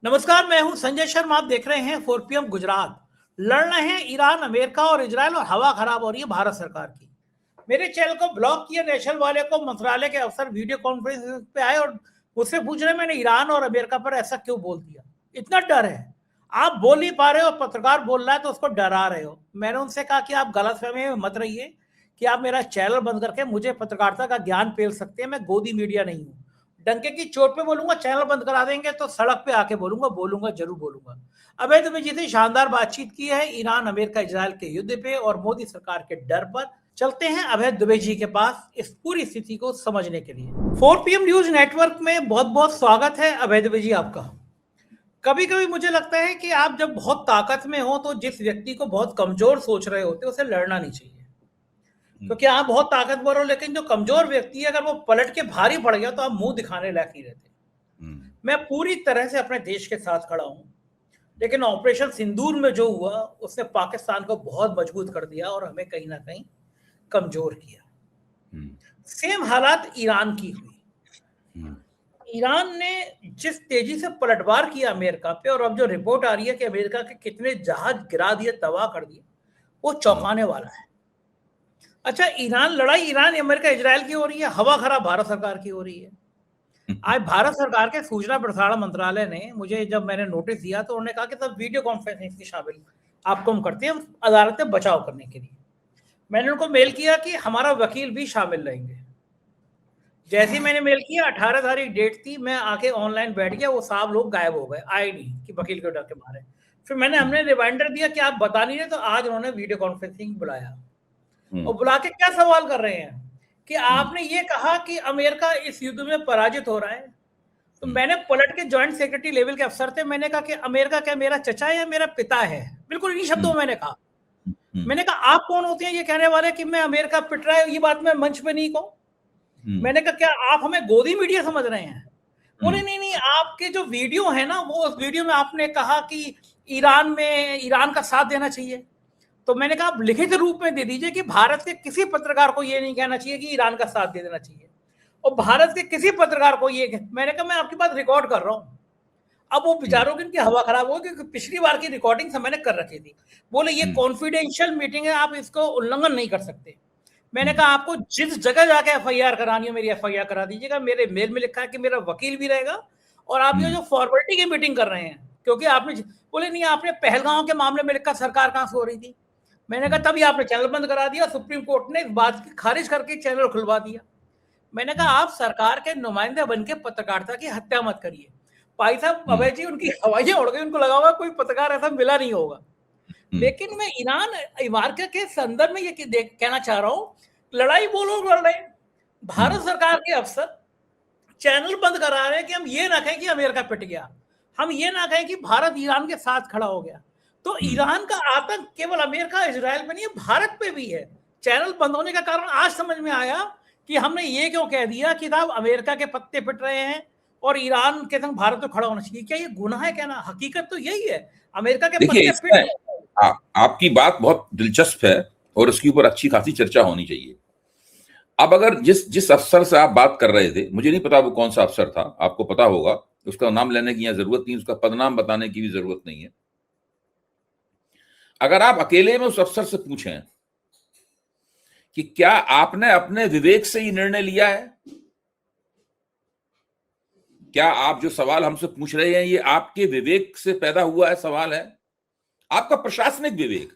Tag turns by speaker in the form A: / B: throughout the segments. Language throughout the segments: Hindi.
A: नमस्कार, मैं हूं संजय शर्मा। आप देख रहे हैं 4PM गुजरात। लड़ रहे हैं ईरान, अमेरिका और इजराइल और हवा खराब हो रही है भारत सरकार की। मेरे चैनल को ब्लॉक किया नेशनल वाले को मंत्रालय के अफसर वीडियो कॉन्फ्रेंस पे आए और मुझसे पूछ रहे मैंने ईरान और अमेरिका पर ऐसा क्यों बोल दिया। इतना डर है, आप बोल नहीं पा रहे हो, पत्रकार बोल रहा है तो उसको डरा रहे हो। मैंने उनसे कहा कि आप गलतफहमी में मत रहिए कि आप मेरा चैनल बंद करके मुझे पत्रकारिता का ज्ञान पेल सकते हैं। मैं गोदी मीडिया नहीं हूँ। डंके की चोट पे बोलूंगा, चैनल बंद करा देंगे तो सड़क पे आके बोलूंगा जरूर बोलूंगा। अभय दुबे जी से शानदार बातचीत की है ईरान अमेरिका इजराइल के युद्ध पे और मोदी सरकार के डर पर। चलते हैं अभय दुबे जी के पास इस पूरी स्थिति को समझने के लिए। 4PM न्यूज नेटवर्क में बहुत बहुत स्वागत है अभय दुबे जी आपका। कभी कभी मुझे लगता है कि आप जब बहुत ताकत में हो तो जिस व्यक्ति को बहुत कमजोर सोच रहे होते उसे लड़ना नहीं चाहिए, क्योंकि आप बहुत ताकतवर हो, लेकिन जो कमजोर व्यक्ति है अगर वो पलट के भारी पड़ गया तो आप मुंह दिखाने लायक नहीं रहते। मैं पूरी तरह से अपने देश के साथ खड़ा हूं, लेकिन ऑपरेशन सिंदूर में जो हुआ उसने पाकिस्तान को बहुत मजबूत कर दिया और हमें कहीं ना कहीं कमजोर किया। सेम हालात ईरान की हुई। ईरान ने जिस तेजी से पलटवार किया अमेरिका पे, और अब जो रिपोर्ट आ रही है कि अमेरिका के कितने जहाज गिरा दिए, तबाह कर दिए, वो चौंकाने वाला है। अच्छा, लड़ाई ईरान अमेरिका इजराइल की हो रही है, हवा खराब भारत सरकार की हो रही है। आज भारत सरकार के सूचना प्रसारण मंत्रालय ने मुझे, जब मैंने नोटिस दिया तो उन्होंने कहा कि सब वीडियो कॉन्फ्रेंसिंग की शामिल आपको हम करते हैं अदालत में बचाव करने के लिए। मैंने उनको मेल किया कि हमारा वकील भी शामिल रहेंगे। जैसे ही मैंने मेल किया, 18 तारीख डेट थी, मैं आके ऑनलाइन बैठ गया, वो साहब लोग गायब हो गए, आए नहीं कि वकील के डर के मारे। फिर हमने रिमाइंडर दिया कि आप बता नहीं रहे, तो आज उन्होंने वीडियो कॉन्फ्रेंसिंग बुलाया और बुला के क्या सवाल कर रहे हैं कि आपने ये कहा कि अमेरिका इस युद्ध में पराजित हो रहा है। तो मैंने पलट के जॉइंट सेक्रेटरी लेवल के अफसर थे, मैंने कहा कि अमेरिका क्या मेरा चचा है या मेरा पिता है? बिल्कुल इन्हीं शब्दों में मैंने कहा। मैंने कहा आप कौन होते हैं ये कहने वाले कि मैं अमेरिका पिट रहा है? ये बात मैं मंच पे नहीं कहूं। मैंने कहा क्या आप हमें गोदी मीडिया समझ रहे हैं? बोले नहीं, आपके जो वीडियो है ना, वो उस वीडियो में आपने कहा कि ईरान का साथ देना चाहिए। तो मैंने कहा आप लिखित रूप में दे दीजिए कि भारत के किसी पत्रकार को ये नहीं कहना चाहिए कि ईरान का साथ दे देना चाहिए, और भारत के किसी पत्रकार को ये। मैंने कहा मैं आपकी बात रिकॉर्ड कर रहा हूं। अब वो बेचारों की इनकी हवा खराब हो, क्योंकि पिछली बार की रिकॉर्डिंग मैंने कर रखी थी। बोले ये कॉन्फिडेंशियल मीटिंग है, आप इसको उल्लंघन नहीं कर सकते। मैंने कहा आपको जिस जगह जाके एफआईआर करानी हो मेरी एफआईआर करा दीजिएगा, मेरे मेल में लिखा है कि मेरा वकील भी रहेगा, और आप ये जो फॉर्मेलिटी की मीटिंग कर रहे हैं, क्योंकि आपने बोले नहीं, आपने पहलगांव के मामले में लिखा सरकार कहां से हो रही थी। मैंने कहा तभी आपने चैनल बंद करा दिया, सुप्रीम कोर्ट ने इस बात की खारिज करके चैनल खुलवा दिया। मैंने कहा आप सरकार के नुमाइंदे बन के पत्रकारिता की हत्या मत करिए। भाई साहब अभय जी, उनकी हवाइयां उड़ गई, उनको लगा होगा कोई पत्रकार ऐसा मिला नहीं होगा। लेकिन मैं ईरान अमेरिका के संदर्भ में ये कहना चाह रहा हूं, लड़ाई वो लोग लड़ रहे हैं, भारत सरकार के अफसर चैनल बंद करा रहे हैं कि हम ये ना कहें कि अमेरिका पिट गया, हम ये ना कहें कि भारत ईरान के साथ खड़ा हो गया। तो ईरान का आतंक केवल अमेरिका इजराइल में नहीं है, भारत पे भी है। चैनल बंद होने का कारण आज समझ में आया कि हमने ये क्यों कह दिया कि साहब अमेरिका के पत्ते पिट रहे हैं और ईरान के संग भारत को खड़ा होना चाहिए। क्या ये गुनाह है कहना? हकीकत तो यही है, अमेरिका के पत्ते पिट।
B: आपकी बात बहुत दिलचस्प है और उसके ऊपर अच्छी खासी चर्चा होनी चाहिए। अब अगर जिस अफसर से आप बात कर रहे थे, मुझे नहीं पता वो कौन सा अफसर था, आपको पता होगा, उसका नाम लेने की यहाँ जरूरत नहीं, उसका पदनाम बताने की भी जरूरत नहीं है। अगर आप अकेले में उस अफसर से पूछें कि क्या आपने अपने विवेक से ये निर्णय लिया है, क्या आप जो सवाल हमसे पूछ रहे हैं ये आपके विवेक से पैदा हुआ है सवाल है, आपका प्रशासनिक विवेक,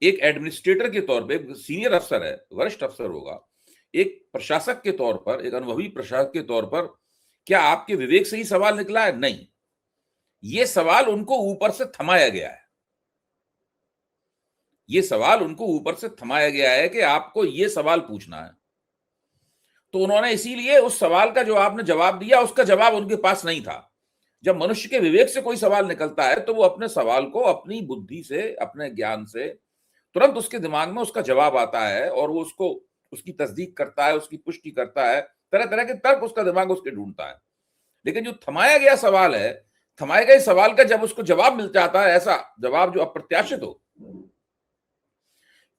B: एक एडमिनिस्ट्रेटर के तौर पे, सीनियर अफसर है, वरिष्ठ अफसर होगा, एक प्रशासक के तौर पर, एक अनुभवी प्रशासक के तौर पर, क्या आपके विवेक से ही सवाल निकला है? नहीं, ये सवाल उनको ऊपर से थमाया गया है। ये सवाल उनको ऊपर से थमाया गया है कि आपको ये सवाल पूछना है। तो उन्होंने इसीलिए उस सवाल का जो आपने जवाब दिया, उसका जवाब उनके पास नहीं था। जब मनुष्य के विवेक से कोई सवाल निकलता है तो वो अपने सवाल को अपनी बुद्धि से, अपने ज्ञान से तुरंत उसके दिमाग में उसका जवाब आता है और वो उसकी तस्दीक करता है, उसकी पुष्टि करता है, तरह तरह के तर्क उसका दिमाग उसके ढूंढता है। लेकिन जो थमाया गया सवाल है, थमाए गए सवाल का जब उसको जवाब मिल जाता है, ऐसा जवाब जो अप्रत्याशित हो,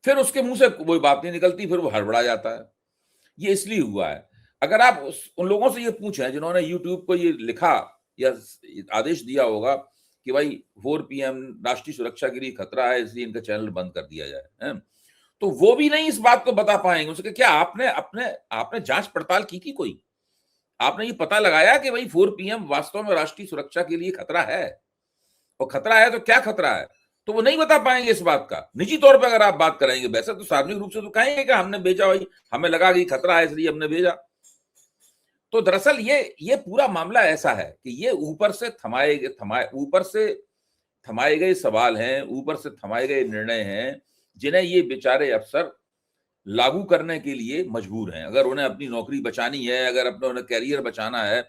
B: फिर उसके मुंह से कोई बात नहीं निकलती, फिर वो हड़बड़ा जाता है। ये इसलिए हुआ है। अगर आप उन लोगों से ये पूछें जिन्होंने यूट्यूब को ये लिखा या आदेश दिया होगा कि भाई 4 PM राष्ट्रीय सुरक्षा के लिए खतरा है, इसलिए इनका चैनल बंद कर दिया जाए, है? तो वो भी नहीं इस बात को बता पाएंगे। उसके क्या आपने जांच पड़ताल की कोई? आपने ये पता लगाया कि भाई 4 PM वास्तव में राष्ट्रीय सुरक्षा के लिए खतरा है, और खतरा है तो क्या खतरा है? तो वो नहीं बता पाएंगे इस बात का। निजी तौर पे अगर आप बात करेंगे, वैसे तो सार्वजनिक रूप से तो कहेंगे कि हमने भेजा, भाई हमें लगा कि खतरा है इसलिए हमने भेजा। तो दरअसल ये पूरा मामला ऐसा है कि ये ऊपर से थमाए गए सवाल हैं, ऊपर से थमाए गए निर्णय हैं, जिन्हें ये बेचारे अफसर लागू करने के लिए मजबूर हैं। अगर उन्हें अपनी नौकरी बचानी है, अगर उन्हें कैरियर बचाना है,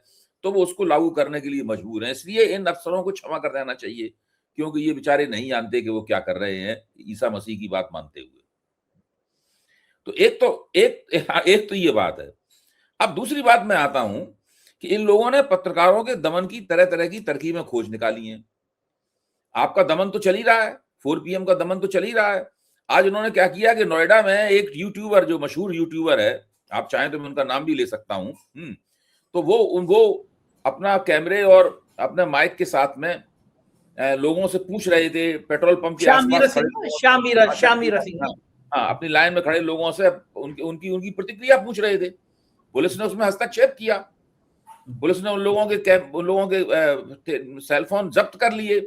B: तो वो उसको लागू करने के लिए मजबूर हैं। इसलिए इन अफसरों को क्षमा कर देना चाहिए, क्योंकि ये बेचारे नहीं जानते कि वो क्या कर रहे हैं, ईसा मसीह की बात मानते हुए। तो एक तो ये बात है। अब दूसरी बात मैं आता हूं कि इन लोगों ने पत्रकारों के दमन की तरह तरह की तरकीबें खोज निकाली हैं। आपका दमन तो चल ही रहा है, 4 PM का दमन तो चल ही रहा है। आज उन्होंने क्या किया कि नोएडा में एक यूट्यूबर, जो मशहूर यूट्यूबर है, आप चाहें तो मैं उनका नाम भी ले सकता हूं, तो वो अपना कैमरे और अपने माइक के साथ में लोगों से पूछ रहे थे, पेट्रोल पंप के आसपास
A: शामिर सिंह,
B: हाँ, अपनी लाइन में खड़े लोगों से उनकी प्रतिक्रिया पूछ रहे थे। पुलिस ने उसमें हस्तक्षेप किया। पुलिस ने उन लोगों के सेलफोन जब्त कर लिए,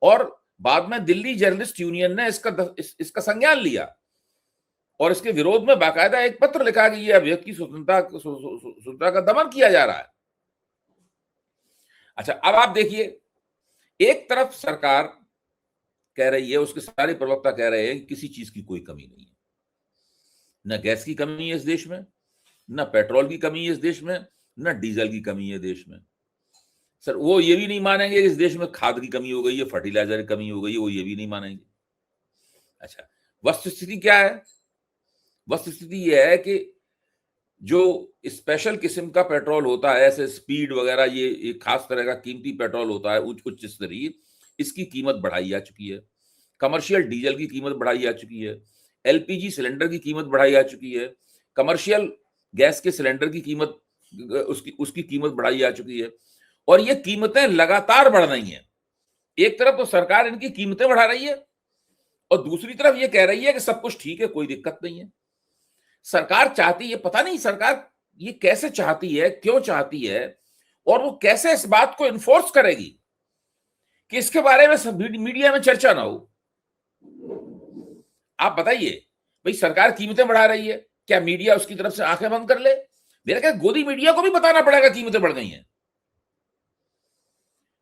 B: और बाद में दिल्ली जर्नलिस्ट यूनियन ने इसका संज्ञान लिया, और इसके विरोध में बाकायदा एक पत्र लिखा कि यह अभिव्यक्ति की स्वतंत्रता का दमन किया जा रहा है। अच्छा, अब आप देखिए, एक तरफ सरकार कह रही है, उसके सारे प्रवक्ता कह रहे हैं कि किसी चीज की कोई कमी नहीं है, न गैस की कमी है इस देश में, न पेट्रोल की कमी है इस देश में, न डीजल की कमी है देश में। सर, वो ये भी नहीं मानेंगे कि इस देश में खाद की कमी हो गई है, फर्टिलाइजर की कमी हो गई है, वो ये भी नहीं मानेंगे। अच्छा, वस्तुस्थिति क्या है? वस्तुस्थिति ये है कि जो स्पेशल किस्म का पेट्रोल होता है, ऐसे स्पीड वगैरह, ये एक खास तरह का कीमती पेट्रोल होता है, उच्च स्तरीय, इसकी कीमत बढ़ाई जा चुकी है। कमर्शियल डीजल की कीमत बढ़ाई जा चुकी है। LPG सिलेंडर की कीमत बढ़ाई जा चुकी है। कमर्शियल गैस के सिलेंडर की कीमत, उसकी कीमत बढ़ाई जा चुकी है, और ये कीमतें लगातार बढ़ रही हैं। एक तरफ तो सरकार इनकी कीमतें बढ़ा रही है, और दूसरी तरफ ये कह रही है कि सब कुछ ठीक है, कोई दिक्कत नहीं है। सरकार चाहती है, पता नहीं सरकार ये कैसे चाहती है, क्यों चाहती है, और वो कैसे इस बात को इन्फोर्स करेगी कि इसके बारे में सब मीडिया में चर्चा ना हो। आप बताइए, भाई सरकार कीमतें बढ़ा रही है, क्या मीडिया उसकी तरफ से आंखें बंद कर ले? मेरा क्या, गोदी मीडिया को भी बताना पड़ेगा कीमतें बढ़ गई हैं।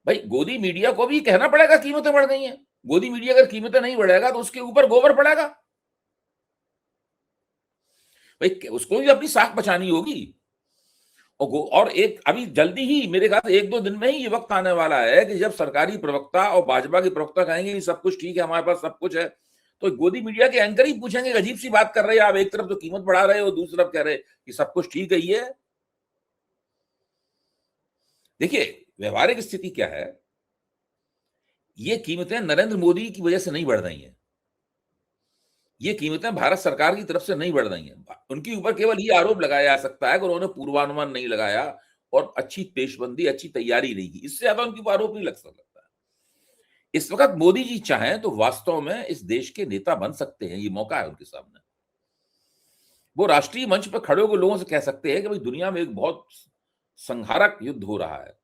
B: भाई गोदी मीडिया को भी कहना पड़ेगा कीमतें बढ़ गई हैं। गोदी मीडिया अगर कीमतें नहीं बढ़ेगा तो उसके ऊपर गोबर पड़ेगा। भाई उसको भी अपनी साख बचानी होगी। और एक अभी जल्दी ही, मेरे ख्याल से 1-2 दिन में ही ये वक्त आने वाला है कि जब सरकारी प्रवक्ता और भाजपा के प्रवक्ता कहेंगे कि सब कुछ ठीक है, हमारे पास सब कुछ है, तो गोदी मीडिया के एंकर ही पूछेंगे, अजीब सी बात कर रहे हैं आप, एक तरफ तो कीमत बढ़ा रहे हो, दूसरी तरफ कह रहे कि सब कुछ ठीक है। ये देखिए, व्यवहारिक स्थिति क्या है, ये कीमतें नरेंद्र मोदी की वजह से नहीं बढ़ रही हैं, ये कीमतें भारत सरकार की तरफ से नहीं बढ़ रही हैं। उनके ऊपर केवल ये आरोप लगाया जा सकता है कि उन्होंने पूर्वानुमान नहीं लगाया और अच्छी पेशबंदी, अच्छी तैयारी नहीं की। इससे ज्यादा उनके ऊपर आरोप नहीं लग सकता। इस वक्त मोदी जी चाहें तो वास्तव में इस देश के नेता बन सकते हैं, ये मौका है उनके सामने। वो राष्ट्रीय मंच पर खड़े होकर लोगों से कह सकते हैं कि भाई दुनिया में एक बहुत संहारक युद्ध हो रहा है,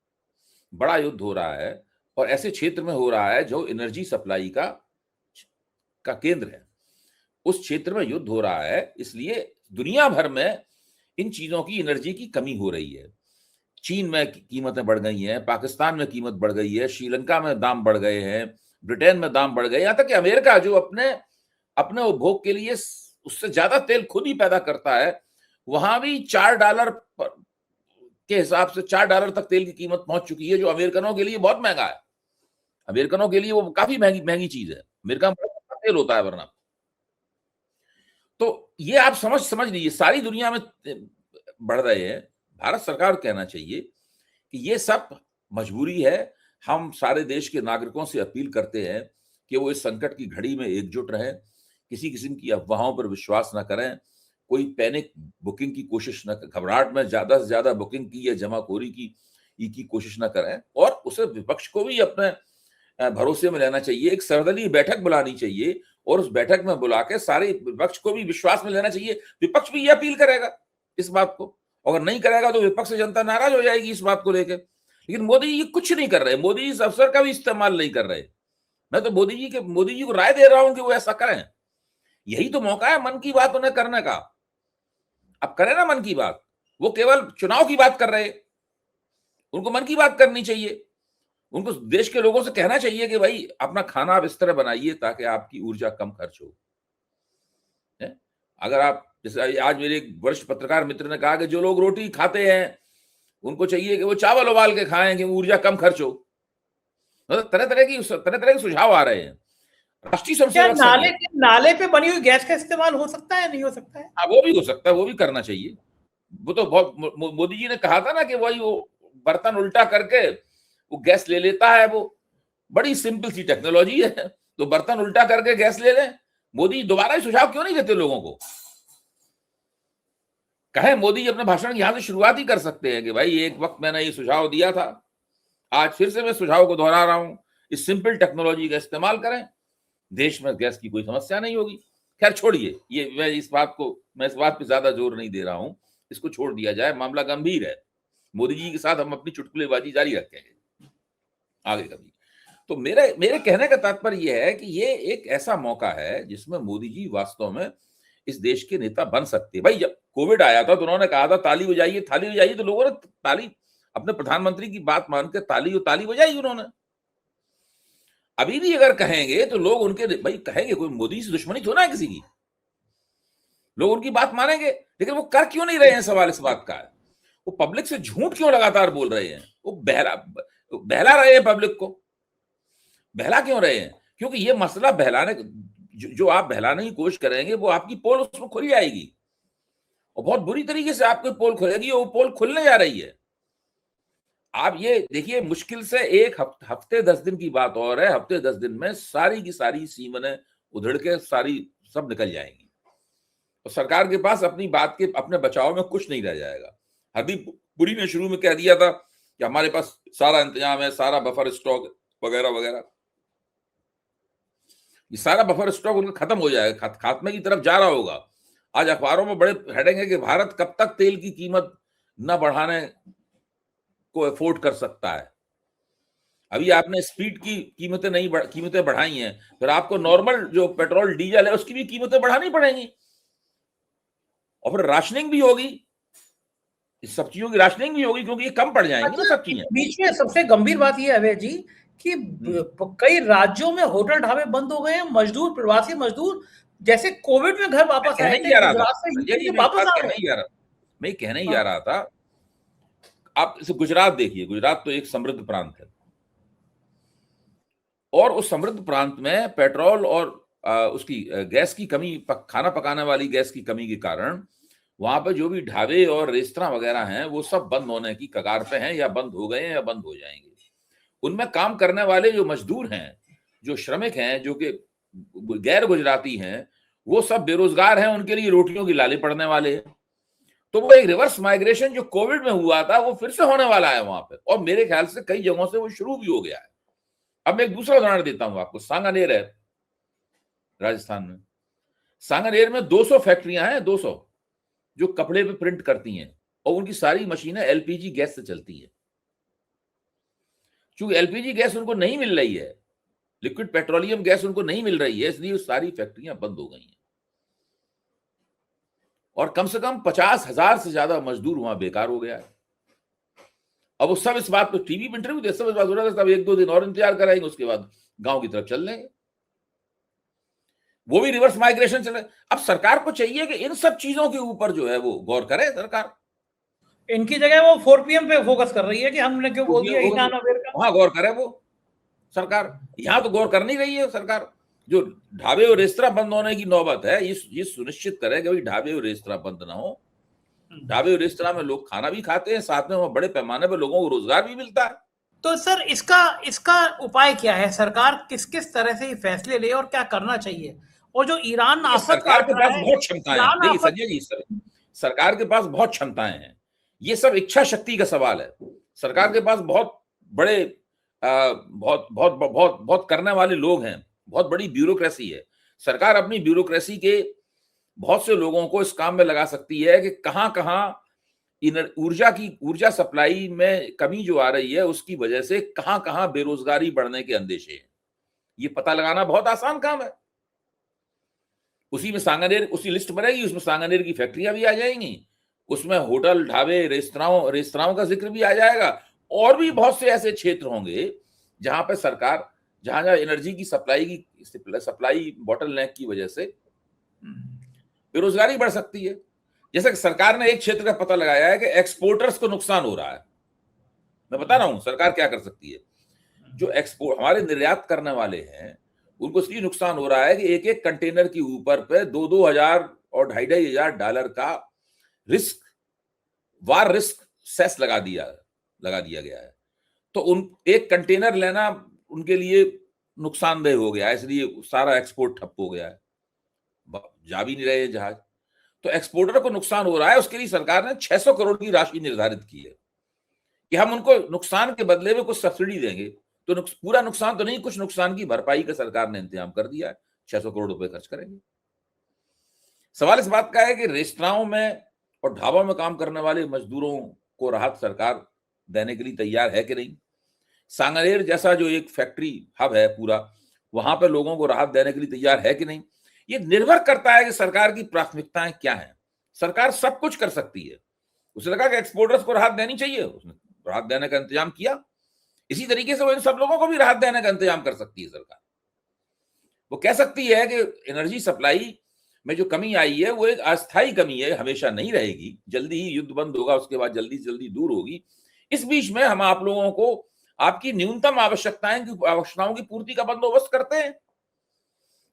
B: बड़ा युद्ध हो रहा है, और ऐसे क्षेत्र में हो रहा है जो एनर्जी सप्लाई का केंद्र है। उस क्षेत्र में युद्ध हो रहा है, इसलिए दुनिया भर में इन चीजों की, एनर्जी की कमी हो रही है। चीन में कीमतें बढ़ गई हैं, पाकिस्तान में कीमत बढ़ गई है, श्रीलंका में दाम बढ़ गए हैं, ब्रिटेन में दाम बढ़ गए, यहां तक कि अमेरिका जो अपने उपभोग के लिए उससे ज्यादा तेल खुद ही पैदा करता है, वहां भी $4 के हिसाब से $4 तक तेल की कीमत पहुंच चुकी है, जो अमेरिकनों के लिए बहुत महंगा है। अमेरिकनों के लिए वो काफी महंगी चीज है। अमेरिका में तेल होता है वरना। तो ये आप समझ लीजिए, सारी दुनिया में बढ़ रहे हैं। भारत सरकार को कहना चाहिए कि ये सब मजबूरी है। हम सारे देश के नागरिकों से अपील करते हैं कि वो इस संकट की घड़ी में एकजुट रहें, किसी किस्म की अफवाहों पर विश्वास न करें, कोई पैनिक बुकिंग की कोशिश न, घबराहट में ज्यादा से ज्यादा बुकिंग की या जमाखोरी की, की कोशिश ना करें, और उसे विपक्ष को भी अपने भरोसे में लेना चाहिए। एक सर्वदलीय बैठक बुलानी चाहिए और उस बैठक में बुला के सारे विपक्ष को भी विश्वास में लेना चाहिए। विपक्ष भी ये अपील करेगा इस बात को, अगर नहीं करेगा तो विपक्ष से जनता नाराज हो जाएगी इस बात को लेकर। लेकिन मोदी जी कुछ नहीं कर रहे, मोदी जी इस अवसर का भी इस्तेमाल नहीं कर रहे। मैं तो मोदी जी को राय दे रहा हूं कि वो ऐसा करें। यही तो मौका है मन की बात उन्हें करने का। अब करें ना मन की बात। वो केवल चुनाव की बात कर रहे, उनको मन की बात करनी चाहिए। उनको देश के लोगों से कहना चाहिए कि भाई अपना खाना आप इस तरह बनाइए ताकि आपकी ऊर्जा कम खर्च हो। अगर आप, जैसे आज मेरे एक वरिष्ठ पत्रकार मित्र ने कहा कि जो लोग रोटी खाते हैं उनको चाहिए कि वो चावल उबाल के खाएं कि ऊर्जा कम खर्च हो। मतलब तरह तरह के सुझाव आ रहे हैं। राष्ट्रीय स्वयंसेवक संघ,
A: नाले पे बनी हुई गैस का इस्तेमाल हो सकता है, नहीं हो सकता है?
B: हाँ, वो भी हो सकता है, वो भी करना चाहिए। वो तो बहुत, मोदी जी ने कहा था ना कि वही वो बर्तन उल्टा करके वो गैस ले लेता है। वो बड़ी सिंपल सी टेक्नोलॉजी है, तो बर्तन उल्टा करके गैस ले लें। मोदी दोबारा सुझाव क्यों नहीं देते लोगों को? कहे मोदी जी अपने भाषण की यहां से शुरुआत ही कर सकते हैं कि भाई एक वक्त मैंने ये सुझाव दिया था, आज फिर से मैं सुझाव को दोहरा रहा हूं, इस सिंपल टेक्नोलॉजी का इस्तेमाल करें, देश में गैस की कोई समस्या नहीं होगी। खैर छोड़िए, ये मैं इस बात पे ज्यादा जोर नहीं दे रहा हूं, इसको छोड़ दिया जाए, मामला गंभीर है। मोदी जी के साथ हम अपनी चुटकुलेबाजी जारी रखेंगे आगे कभी। तो मेरे कहने का तात्पर्य यह है कि ये एक ऐसा मौका है जिसमें मोदी जी वास्तव में इस देश के नेता बन सकते हैं। भाई जब कोविड आया था तो उन्होंने कहा था ताली बजाइए, थाली बजाइए, तो लोगों ने ताली, अपने प्रधानमंत्री की बात मानकर ताली बजाई उन्होंने। अभी भी अगर कहेंगे तो लोग उनके, भाई कहेंगे, कोई मोदी से दुश्मनी थोड़ा है किसी की, लोग उनकी बात मानेंगे। लेकिन वो कर क्यों नहीं रहे हैं, सवाल इस बात का है। वो पब्लिक से झूठ क्यों लगातार बोल रहे हैं? वो बहला रहे हैं पब्लिक को। बहला क्यों रहे हैं? क्योंकि ये मसला बहलाने, जो आप बहलाने की कोशिश करेंगे वो आपकी पोल उसमें खुल जाएगी, और बहुत बुरी तरीके से आपकी पोल खुलेगी, और वो पोल खुलने जा रही है। आप ये देखिए, मुश्किल से एक हफ्ते 10 दिन की बात और है, हफ्ते 10 दिन में सारी की सारी सीमाएं उधड़ के सारी सब निकल जाएंगी, और सरकार के पास अपनी बात के, अपने बचाव में कुछ नहीं रह जाएगा। हरदीप पुरी ने शुरू में कह दिया था कि हमारे पास सारा इंतजाम है, सारा बफर स्टॉक वगैरह वगैरह। ये सारा बफर स्टॉक उनका खत्म हो जाएगा, खात्मे की तरफ जा रहा होगा। आज अखबारों में बड़े हेडिंग है कि भारत कब तक तेल की कीमत न बढ़ाने को अफोर्ड कर सकता है। अभी आपने स्पीड की कीमतें बढ़ाई हैं, फिर आपको नॉर्मल जो पेट्रोल डीजल है उसकी भी कीमतें बढ़ानी पड़ेंगी, और फिर राशनिंग भी होगी, इस सब चीजों की राशनिंग भी होगी, क्योंकि ये कम पड़ जाएंगी ना सब चीजें।
A: बीच में सबसे गंभीर बात ये है अभय जी कि कई राज्यों में होटल ढाबे बंद हो गए हैं, मजदूर, प्रवासी मजदूर जैसे कोविड में घर वापस आए थे, गुजरात से वापस आ गए।
B: मैं कहने ही जा रहा था, आप गुजरात देखिए, गुजरात तो एक समृद्ध प्रांत है, और उस समृद्ध प्रांत में पेट्रोल और उसकी गैस की कमी, खाना पकाने वाली गैस की कमी के कारण वहां पर जो भी ढाबे और रेस्तरां वगैरह हैं वो सब बंद होने की कगार पे हैं, या बंद हो गए हैं या बंद हो जाएंगे। उनमें काम करने वाले जो मजदूर हैं, जो श्रमिक हैं, जो कि गैर गुजराती हैं, वो सब बेरोजगार हैं, उनके लिए रोटियों की लाली पड़ने वाले हैं। तो वो एक रिवर्स माइग्रेशन जो कोविड में हुआ था वो फिर से होने वाला है वहां पर, और मेरे ख्याल से कई जगहों से वो शुरू भी हो गया है। अब मैं एक दूसरा उदाहरण देता हूं आपको। सांगानेर है राजस्थान में, सांगानेर में 200 फैक्ट्रियां हैं, 200 जो कपड़े पे प्रिंट करती हैं, और उनकी सारी मशीनें एलपीजी गैस से चलती है। क्योंकि एलपीजी गैस उनको नहीं मिल रही है, लिक्विड पेट्रोलियम गैस उनको नहीं मिल रही है, इसलिए सारी फैक्ट्रियां बंद हो गई हैं, और कम से कम 50,000 से ज्यादा मजदूर वहां बेकार हो गया है। अब वो सब इस बात को टीवी में इंटरव्यू दे, सब इस बात हो रहा था, 1-2 दिन और इंतजार कराएंगे, उसके बाद गांव की तरफ चल देंगे। वो भी रिवर्स माइग्रेशन चले। अब सरकार को चाहिए कि इन सब चीजों के ऊपर जो है वो गौर करे सरकार।
A: इनकी जगह वो 4 PM पे फोकस कर रही है कि हमने क्यों बोल दिया ईरान अमेरिका,
B: वहां गौर करे वो सरकार। यहां तो गौर कर नहीं रही है सरकार। जो ढाबे और रेस्तरां बंद होने की नौबत है, ये सुनिश्चित करे कि भाई ढाबे और रेस्तरां बंद ना हो। ढाबे और रेस्तरां में लोग खाना भी खाते हैं, साथ में वहां बड़े पैमाने पर लोगों को रोजगार भी मिलता है।
A: तो सर इसका उपाय क्या है? सरकार किस किस तरह से ये फैसले ले और क्या करना चाहिए? और जो ईरान आफत
B: सरकार के पास बहुत क्षमताएं हैं, देखिए संजय जी, सरकार के पास बहुत क्षमताएं हैं। ये सब इच्छा शक्ति का सवाल है। सरकार के पास बहुत बड़े बहुत बहुत बहुत बहुत करने वाले लोग हैं, बहुत बड़ी ब्यूरोक्रेसी है। सरकार अपनी ब्यूरोक्रेसी के बहुत से लोगों को इस काम में लगा सकती है कि कहां कहां ऊर्जा सप्लाई में कमी जो आ रही है उसकी वजह से कहां कहां बेरोजगारी बढ़ने के अंदेशे हैं। ये पता लगाना बहुत आसान काम है। उसी लिस्ट बनेगी, उसमें सांगानेर की फैक्ट्रियां भी आ जाएंगी, उसमें होटल, ढाबे, रेस्तराओं का जिक्र भी आ जाएगा, और भी बहुत से ऐसे क्षेत्र होंगे जहां पे सरकार, जहां जहां एनर्जी की सप्लाई बॉटलनेक की वजह से बेरोजगारी बढ़ सकती है। जैसे कि सरकार ने एक क्षेत्र का पता लगाया है कि एक्सपोर्टर्स को नुकसान हो रहा है। मैं बता रहा हूं सरकार क्या कर सकती है। जो हमारे निर्यात करने वाले हैं उनको इसलिए नुकसान हो रहा है कि एक एक कंटेनर के ऊपर पे 2,000 और $2,500 का रिस्क सेस लगा दिया गया है। तो एक कंटेनर लेना उनके लिए नुकसानदेह हो गया है, इसलिए सारा एक्सपोर्ट ठप हो गया है, जा भी नहीं रहे जहाज। तो एक्सपोर्टर को नुकसान हो रहा है, उसके लिए सरकार ने 600 करोड़ की राशि निर्धारित की है कि हम उनको नुकसान के बदले में कुछ सब्सिडी देंगे। तो पूरा नुकसान तो नहीं, कुछ नुकसान की भरपाई का सरकार ने इंतजाम कर दिया है, 600 करोड़ रुपए खर्च करेंगे। सवाल इस बात का है कि रेस्तराओं में और ढाबों में काम करने वाले मजदूरों को राहत सरकार देने के लिए तैयार है कि नहीं। सांगानेर जैसा जो एक फैक्ट्री हब है पूरा, वहां पर लोगों को राहत देने के लिए तैयार है कि नहीं। ये निर्भर करता है कि सरकार की प्राथमिकताएं क्या हैं। सरकार सब कुछ कर सकती है। उसे लगा कि एक्सपोर्टर्स को राहत देनी चाहिए, उसने राहत देने का इंतजाम किया। इसी तरीके से वो इन सब लोगों को भी राहत देने का इंतजाम कर सकती है सरकार। वो कह सकती है कि एनर्जी सप्लाई में जो कमी आई है वो एक अस्थायी कमी है, हमेशा नहीं रहेगी, जल्दी ही युद्ध बंद होगा, उसके बाद जल्दी से जल्दी दूर होगी। इस बीच में हम आप लोगों को आपकी न्यूनतम आवश्यकताओं की पूर्ति का बंदोबस्त करते हैं,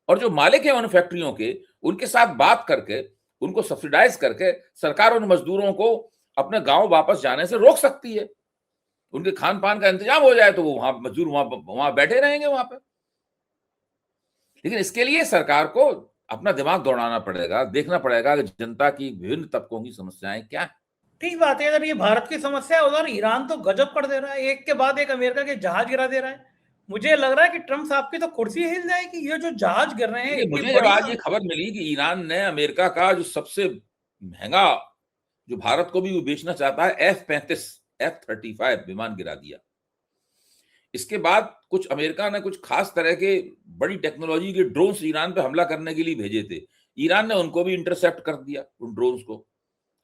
B: और जो मालिक हैं उन फैक्ट्रियों के, उनके साथ बात करके, उनको सब्सिडाइज करके सरकार उन मजदूरों को अपने गांव वापस जाने से रोक सकती है। उनके खान पान का इंतजाम हो जाए तो वो मजदूर वहां बैठे रहेंगे वहां पे। लेकिन इसके लिए सरकार को अपना दिमाग दौड़ाना पड़ेगा, देखना पड़ेगा कि जनता की विभिन्न तबकों की समस्याएं क्या है।
A: ठीक बात है। अगर ये भारत की समस्या है, उधर ईरान तो गजब कर दे रहा है, एक के बाद एक अमेरिका के जहाज गिरा दे रहा है। मुझे लग रहा है कि ट्रम्प साहब की तो कुर्सी हिल जाएगी। ये जो जहाज गिर रहे हैं,
B: मुझे जब आज ये खबर मिली कि ईरान ने अमेरिका का जो सबसे महंगा, जो भारत को भी वो बेचना चाहता है, F-35 F-35 विमान गिरा दिया। इसके बाद कुछ अमेरिका ने कुछ खास तरह के बड़ी टेक्नोलॉजी के ड्रोन्स ईरान पे हमला करने के लिए भेजे थे। ईरान ने उनको भी इंटरसेप्ट कर दिया, उन ड्रोन्स को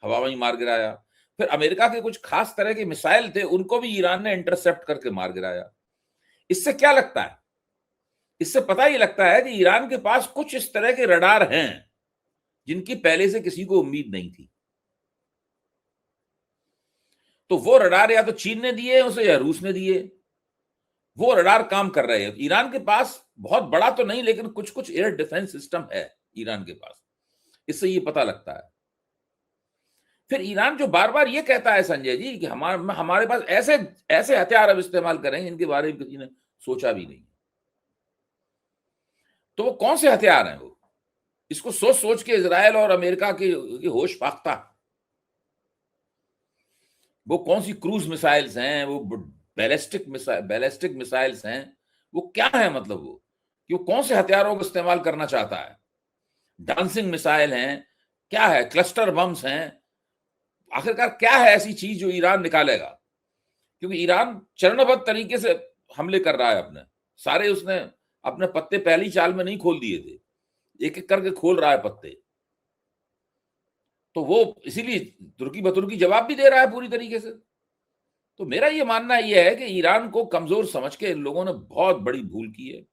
B: हवा में ही मार गिराया। फिर अमेरिका के कुछ खास तरह के मिसाइल थे, उनको भी ईरान ने इंटरसेप्ट करके मार गिराया। इससे क्या लगता है? इससे पता ही लगता है कि ईरान के पास कुछ इस तरह के रडार हैं जिनकी पहले से किसी को उम्मीद नहीं थी। तो वो रडार या तो चीन ने दिए उसे या रूस ने दिए, वो रडार काम कर रहे हैं। ईरान के पास बहुत बड़ा तो नहीं, लेकिन कुछ कुछ एयर डिफेंस सिस्टम है ईरान के पास, इससे ये पता लगता है। फिर ईरान जो बार बार ये कहता है संजय जी कि हमारे पास ऐसे ऐसे हथियार अब इस्तेमाल करेंगे जिनके बारे में किसी ने सोचा भी नहीं। तो वो कौन से हथियार हैं? वो इसको सोच सोच के इजराइल और अमेरिका के होश फाख्ता। वो कौन सी क्रूज मिसाइल्स हैं, वो बैलिस्टिक मिसाइल्स हैं, वो क्या है? मतलब वो कि वो कौन से हथियारों को इस्तेमाल करना चाहता है? डांसिंग मिसाइल हैं, क्या है? क्लस्टर बम्स हैं। आखिरकार क्या है ऐसी चीज जो ईरान निकालेगा? क्योंकि ईरान चरणबद्ध तरीके से हमले कर रहा है अपने सारे, उसने अपने पत्ते पहली चाल में नहीं खोल दिए थे, एक एक करके खोल रहा है पत्ते। तो वो इसीलिए तुर्की बतुर्की जवाब भी दे रहा है पूरी तरीके से। तो मेरा ये मानना ये है कि ईरान को कमजोर समझ के इन लोगों ने बहुत बड़ी भूल की है,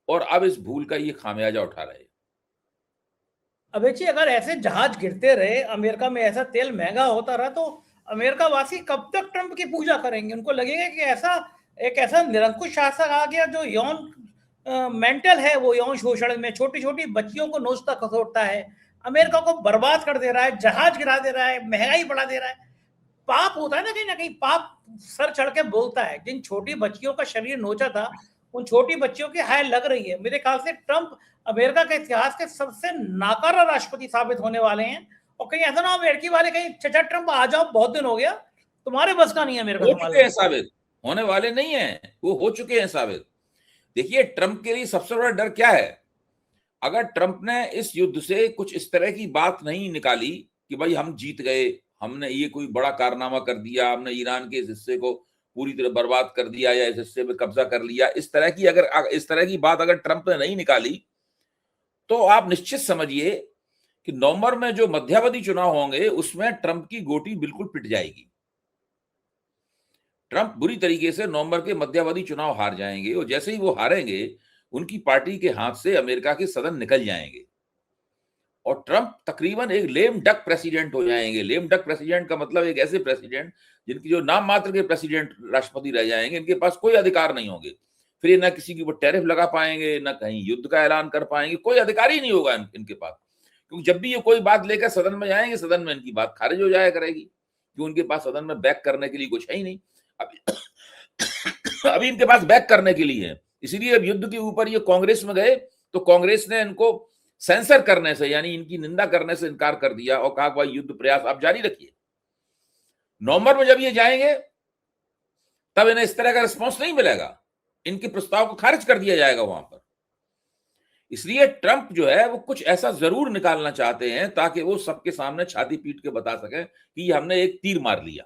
B: और अब इस भूल का ये खामियाजा उठा रहे हैं।
A: अबे जी, अगर ऐसे जहाज गिरते रहे, अमेरिका में ऐसा तेल महंगा होता रहा, तो अमेरिका वासी कब तक ट्रंप की पूजा करेंगे? उनको लगेगा कि ऐसा निरंकुश शासक आ गया जो यौन मेंटल है, वो यौन शोषण में छोटी छोटी बच्चियों को नोचता खसोटता है, अमेरिका को बर्बाद कर दे रहा है, जहाज गिरा दे रहा है, महंगाई बढ़ा दे रहा है। पाप होता है ना कहीं पाप सर चढ़ के बोलता है। जिन छोटी बच्चियों का शरीर नोचा था, उन छोटी बच्चियों की हाय लग रही है। मेरे ख्याल से ट्रंप अमेरिका के इतिहास के सबसे नाकारा राष्ट्रपति साबित होने वाले हैं, और कहीं ऐसा ना हो अमेरिकी वाले कहीं चचा ट्रम्प आ जाओ, बहुत दिन हो गया, तुम्हारे बस का नहीं है अमेरिका
B: हो
A: संभालना।
B: चुके हैं साबित, होने वाले नहीं है, वो हो चुके हैं साबित। देखिए ट्रंप के लिए सबसे बड़ा डर क्या है, अगर ट्रंप ने इस युद्ध से कुछ इस तरह की बात नहीं निकाली कि भाई हम जीत गए, हमने ये कोई बड़ा कारनामा कर दिया, हमने ईरान के इस हिस्से को पूरी तरह बर्बाद कर दिया या इस हिस्से में कब्जा कर लिया, इस तरह की अगर इस तरह की बात अगर ट्रंप ने नहीं निकाली, तो आप निश्चित समझिए कि नवंबर में जो मध्यावधि चुनाव होंगे उसमें ट्रंप की गोटी बिल्कुल पिट जाएगी। ट्रंप बुरी तरीके से नवंबर के मध्यावधि चुनाव हार जाएंगे और जैसे ही वो हारेंगे उनकी पार्टी के हाथ से अमेरिका के सदन निकल जाएंगे और ट्रंप तकरीबन एक लेम डक प्रेसिडेंट हो जाएंगे। लेम डक प्रेसिडेंट का मतलब एक ऐसे प्रेसिडेंट जिनकी जो नाम मात्र के प्रेसिडेंट राष्ट्रपति रह जाएंगे, इनके पास कोई अधिकार नहीं होंगे, फिर ये ना किसी के ऊपर टैरिफ लगा पाएंगे, ना कहीं युद्ध का ऐलान कर पाएंगे, कोई अधिकार ही नहीं होगा इनके पास, क्योंकि जब भी ये कोई बात लेकर सदन में जाएंगे सदन में इनकी बात खारिज हो जाया करेगी, क्योंकि उनके पास सदन में बैक करने के लिए कुछ है ही नहीं। अभी इनके पास बैक करने के लिए है, इसीलिए अब युद्ध के ऊपर ये कांग्रेस में गए तो कांग्रेस ने इनको सेंसर करने से यानी इनकी निंदा करने से इनकार कर दिया और कहा भाई युद्ध प्रयास आप जारी रखिए। नवंबर में जब ये जाएंगे तब इन्हें इस तरह का रिस्पॉन्स नहीं मिलेगा, इनके प्रस्ताव को खारिज कर दिया जाएगा वहां पर। इसलिए ट्रंप जो है वो कुछ ऐसा जरूर निकालना चाहते हैं ताकि वो सबके सामने छाती पीट के बता सके कि हमने एक तीर मार लिया।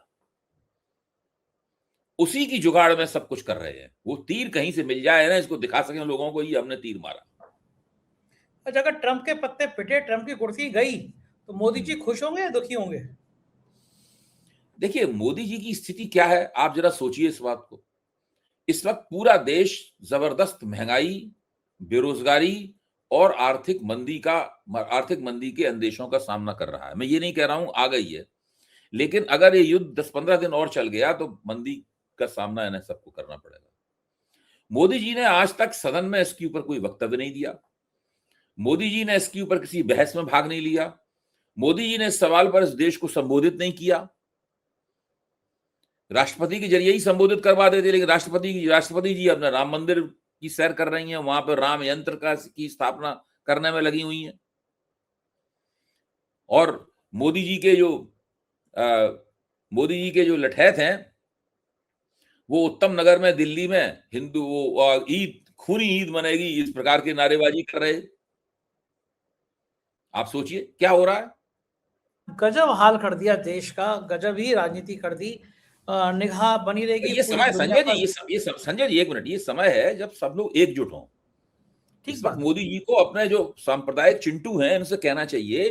B: उसी की जुगाड़ में सब कुछ कर रहे हैं, वो तीर कहीं से मिल जाए ना, इसको दिखा सकें लोगों को ये हमने तीर मारा।
A: अच्छा, अगर ट्रंप के पत्ते पिटे, ट्रंप की कुर्सी गई, तो मोदी जी खुश होंगे या दुखी होंगे?
B: देखिए मोदी जी की स्थिति क्या है, आप जरा सोचिए इस बात को। इस वक्त पूरा देश जबरदस्त महंगाई, बेरोजगारी और आर्थिक मंदी के अंदेशों का सामना कर रहा है। मैं ये नहीं कह रहा हूं आ गई है, लेकिन अगर ये युद्ध 10-15 दिन और चल गया तो मंदी का सामना इन्हें सबको करना पड़ेगा। मोदी जी ने आज तक सदन में इसके ऊपर कोई वक्तव्य नहीं दिया, मोदी जी ने इसके ऊपर किसी बहस में भाग नहीं लिया, मोदी जी ने इस सवाल पर इस देश को संबोधित नहीं किया। राष्ट्रपति के जरिए ही संबोधित करवा देते, लेकिन राष्ट्रपति जी अपने राम मंदिर की सैर कर रही हैं, वहां पर राम यंत्र की स्थापना करने में लगी हुई हैं। और मोदी जी के जो लठैत हैं वो उत्तम नगर में दिल्ली में खूनी ईद मनेगी इस प्रकार की नारेबाजी कर रहे। आप सोचिए क्या हो रहा है।
A: गजब हाल कर दिया देश का, गजब ही राजनीति कर दी। निगाह बनी रहेगी
B: ये समय संजय जी, संजय जी एक मिनट, ये समय है जब सब लोग एकजुट हों। इस वक्त मोदी जी को अपने जो सांप्रदायिक चिंटू हैं इनसे कहना चाहिए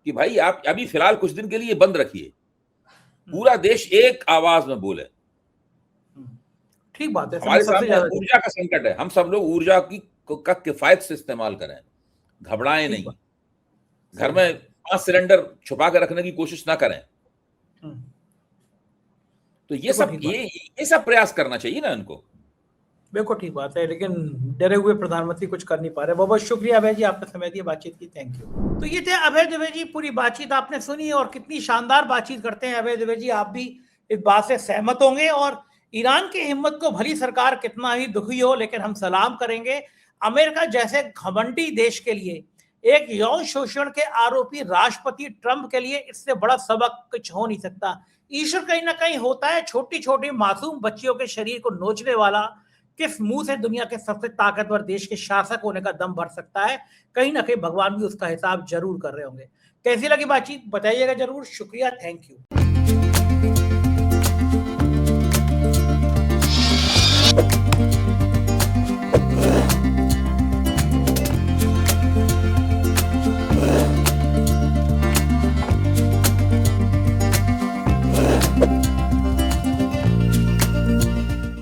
B: कि भाई आप अभी फिलहाल कुछ दिन के लिए बंद रखिए, पूरा देश एक आवाज में बोले।
A: ठीक बात है।
B: हमारे सामने ऊर्जा का संकट है, हम सब लोग ऊर्जा का किफायत से इस्तेमाल करें, घबराएं नहीं, घर में 5 सिलेंडर छुपा कर रखने की कोशिश ना करें। तो ये सब प्रयास करना चाहिए ना इनको।
A: बिल्कुल ठीक बात है, लेकिन डरे हुए प्रधानमंत्री कुछ कर नहीं पा रहे। बहुत बहुत शुक्रिया अभय जी, आपने समय दिया, बातचीत की, थैंक यू। तो ये थे अभय द्विवेदी जी, पूरी बातचीत आपने सुनी और कितनी शानदार बातचीत करते हैं अभय द्विवेदी जी। आप भी इस बात से सहमत होंगे और ईरान की हिम्मत को भली सरकार कितना ही दुखी हो, लेकिन हम सलाम करेंगे अमेरिका जैसे घमंडी देश के लिए, एक यौन शोषण के आरोपी राष्ट्रपति ट्रंप के लिए इससे बड़ा सबक कुछ हो नहीं सकता। ईश्वर कहीं ना कहीं होता है, छोटी छोटी मासूम बच्चियों के शरीर को नोचने वाला किस मुंह से दुनिया के सबसे ताकतवर देश के शासक होने का दम भर सकता है। कहीं ना कहीं भगवान भी उसका हिसाब जरूर कर रहे होंगे। कैसी लगी बातचीत बताइएगा जरूर। शुक्रिया, थैंक यू।